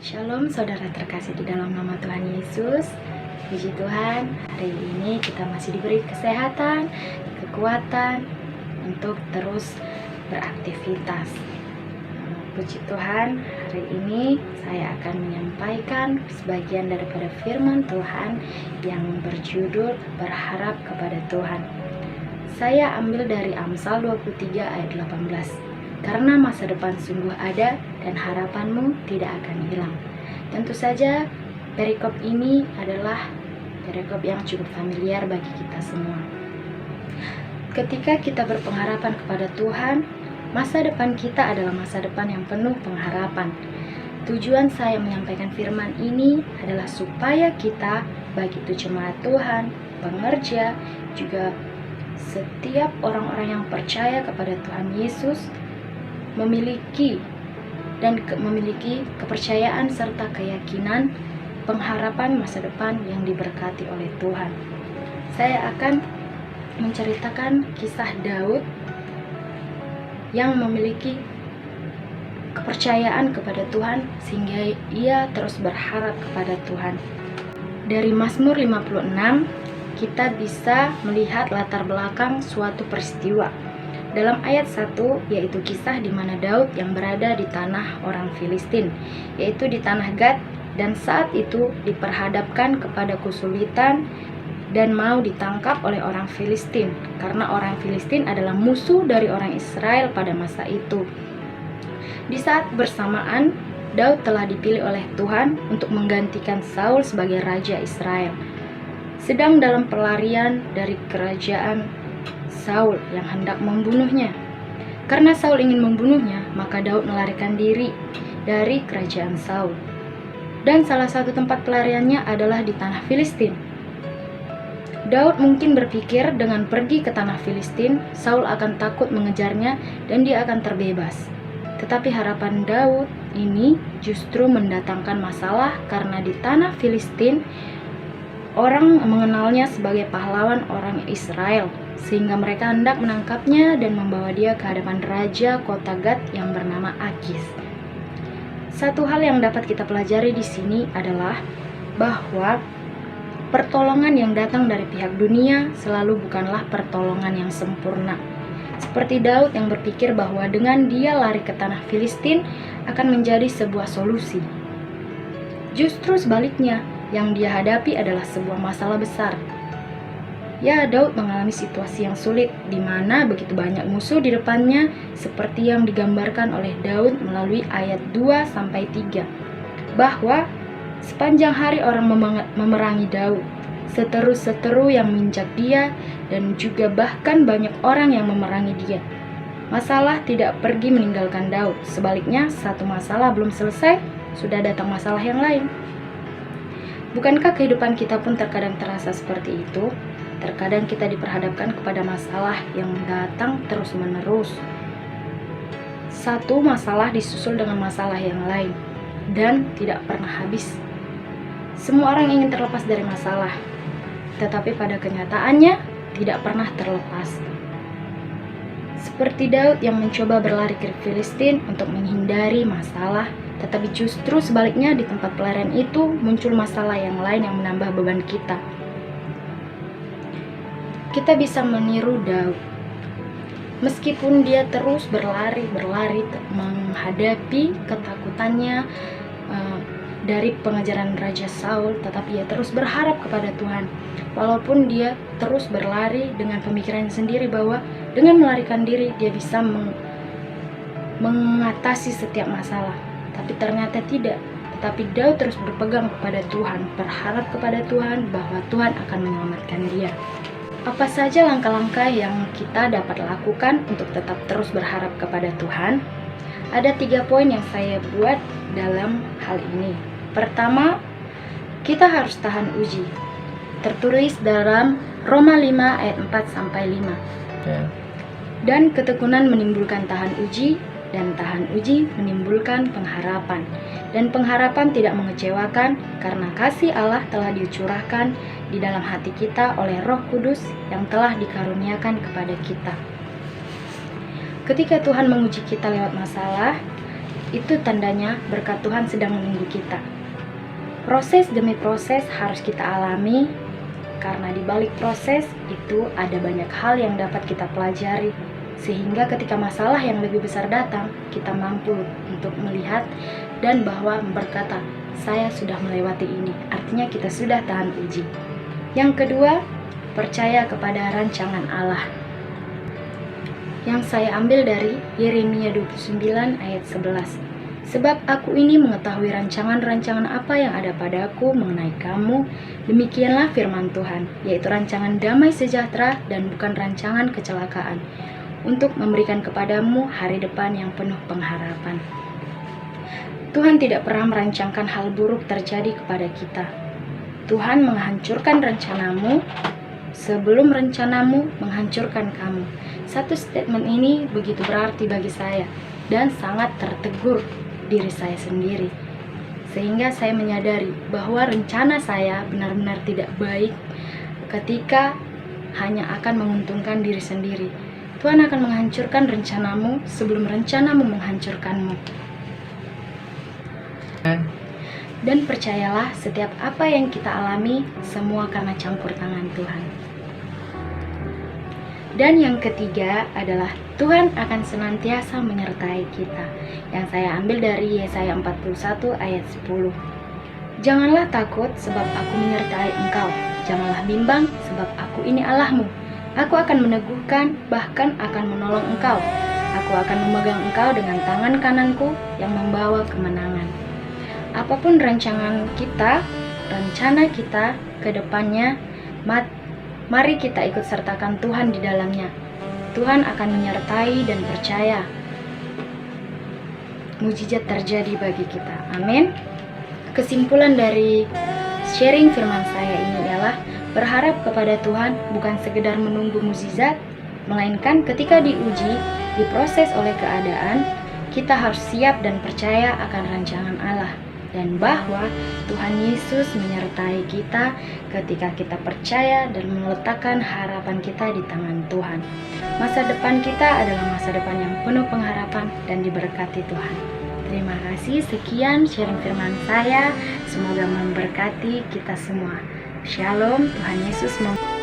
Shalom saudara terkasih di dalam nama Tuhan Yesus. Puji Tuhan, hari ini kita masih diberi kesehatan, kekuatan untuk terus beraktivitas. Puji Tuhan, hari ini saya akan menyampaikan sebagian daripada firman Tuhan yang berjudul Berharap kepada Tuhan. Saya ambil dari Amsal 23 ayat 18. Karena masa depan sungguh ada dan harapanmu tidak akan hilang. Tentu saja perikop ini adalah perikop yang cukup familiar bagi kita semua. Ketika kita berpengharapan kepada Tuhan, masa depan kita adalah masa depan yang penuh pengharapan. Tujuan saya menyampaikan firman ini adalah supaya kita, baik itu jemaat Tuhan, pengerja, juga setiap orang-orang yang percaya kepada Tuhan Yesus, memiliki kepercayaan serta keyakinan pengharapan masa depan yang diberkati oleh Tuhan. Saya akan menceritakan kisah Daud yang memiliki kepercayaan kepada Tuhan sehingga ia terus berharap kepada Tuhan. Dari Mazmur 56 kita bisa melihat latar belakang suatu peristiwa. Dalam ayat 1, yaitu kisah di mana Daud yang berada di tanah orang Filistin, yaitu di tanah Gad, dan saat itu diperhadapkan kepada kesulitan dan mau ditangkap oleh orang Filistin, karena orang Filistin adalah musuh dari orang Israel pada masa itu. Di saat bersamaan, Daud telah dipilih oleh Tuhan untuk menggantikan Saul sebagai raja Israel. Sedang dalam pelarian dari kerajaan Saul yang hendak membunuhnya. Karena Saul ingin membunuhnya, maka Daud melarikan diri dari kerajaan Saul. Dan salah satu tempat pelariannya adalah di tanah Filistin. Daud mungkin berpikir dengan pergi ke tanah Filistin, Saul akan takut mengejarnya dan dia akan terbebas. Tetapi harapan Daud ini justru mendatangkan masalah karena di tanah Filistin orang mengenalnya sebagai pahlawan orang Israel, sehingga mereka hendak menangkapnya dan membawa dia ke hadapan raja kota Gad yang bernama Akis. Satu hal yang dapat kita pelajari di sini adalah bahwa pertolongan yang datang dari pihak dunia selalu bukanlah pertolongan yang sempurna. Seperti Daud yang berpikir bahwa dengan dia lari ke tanah Filistin akan menjadi sebuah solusi. Justru sebaliknya, yang dia hadapi adalah sebuah masalah besar. Ya, Daud mengalami situasi yang sulit, di mana begitu banyak musuh di depannya, seperti yang digambarkan oleh Daud melalui ayat 2-3, bahwa sepanjang hari orang memerangi Daud, seteru-seteru yang menginjak dia, dan juga bahkan banyak orang yang memerangi dia. Masalah tidak pergi meninggalkan Daud, sebaliknya satu masalah belum selesai, sudah datang masalah yang lain. Bukankah kehidupan kita pun terkadang terasa seperti itu? Terkadang kita diperhadapkan kepada masalah yang datang terus-menerus. Satu masalah disusul dengan masalah yang lain, dan tidak pernah habis. Semua orang ingin terlepas dari masalah, tetapi pada kenyataannya tidak pernah terlepas. Seperti Daud yang mencoba berlari ke Filistin untuk menghindari masalah, tetapi justru sebaliknya di tempat pelarian itu muncul masalah yang lain yang menambah beban kita. Kita bisa meniru Daud. Meskipun dia terus berlari menghadapi ketakutannya dari pengejaran Raja Saul, tetapi ia terus berharap kepada Tuhan. Walaupun dia terus berlari dengan pemikiran sendiri bahwa dengan melarikan diri dia bisa mengatasi setiap masalah. Tapi ternyata tidak. Tetapi Daud terus berpegang kepada Tuhan, berharap kepada Tuhan bahwa Tuhan akan menyelamatkan dia. Apa saja langkah-langkah yang kita dapat lakukan untuk tetap terus berharap kepada Tuhan? Ada 3 poin yang saya buat dalam hal ini. Pertama, kita harus tahan uji. Tertulis dalam Roma 5 ayat 4-5. Dan ketekunan menimbulkan tahan uji, dan tahan uji menimbulkan pengharapan. Dan pengharapan tidak mengecewakan karena kasih Allah telah dicurahkan di dalam hati kita oleh Roh Kudus yang telah dikaruniakan kepada kita. Ketika Tuhan menguji kita lewat masalah, itu tandanya berkat Tuhan sedang menunggu kita. Proses demi proses harus kita alami, karena di balik proses itu ada banyak hal yang dapat kita pelajari, sehingga ketika masalah yang lebih besar datang, kita mampu untuk melihat dan bahwa berkata, saya sudah melewati ini, artinya kita sudah tahan uji. Yang kedua, percaya kepada rancangan Allah. Yang saya ambil dari Yeremia 29 ayat 11. Sebab aku ini mengetahui rancangan-rancangan apa yang ada padaku mengenai kamu, demikianlah firman Tuhan, yaitu rancangan damai sejahtera dan bukan rancangan kecelakaan, untuk memberikan kepadamu hari depan yang penuh pengharapan. Tuhan tidak pernah merancangkan hal buruk terjadi kepada kita. Tuhan menghancurkan rencanamu sebelum rencanamu menghancurkan kamu. Satu statement ini begitu berarti bagi saya dan sangat tertegur diri saya sendiri, sehingga saya menyadari bahwa rencana saya benar-benar tidak baik ketika hanya akan menguntungkan diri sendiri. Tuhan akan menghancurkan rencanamu sebelum rencanamu menghancurkanmu. Dan percayalah, setiap apa yang kita alami semua karena campur tangan Tuhan. Dan yang ketiga adalah Tuhan akan senantiasa menyertai kita, yang saya ambil dari Yesaya 41 ayat 10. Janganlah takut sebab aku menyertai engkau, janganlah bimbang sebab aku ini Allahmu. Aku akan meneguhkan, bahkan akan menolong engkau. Aku akan memegang engkau dengan tangan kananku yang membawa kemenangan. Apapun rancangan kita, rencana kita ke depannya, mari kita ikut sertakan Tuhan di dalamnya. Tuhan akan menyertai dan percaya mujizat terjadi bagi kita. Amin. Kesimpulan dari sharing firman saya ini adalah berharap kepada Tuhan bukan sekedar menunggu mukjizat, melainkan ketika diuji, diproses oleh keadaan, kita harus siap dan percaya akan rancangan Allah, dan bahwa Tuhan Yesus menyertai kita ketika kita percaya dan meletakkan harapan kita di tangan Tuhan. Masa depan kita adalah masa depan yang penuh pengharapan dan diberkati Tuhan. Terima kasih, sekian sharing firman saya, semoga memberkati kita semua. Shalom, Tuhan Yesus memberkati.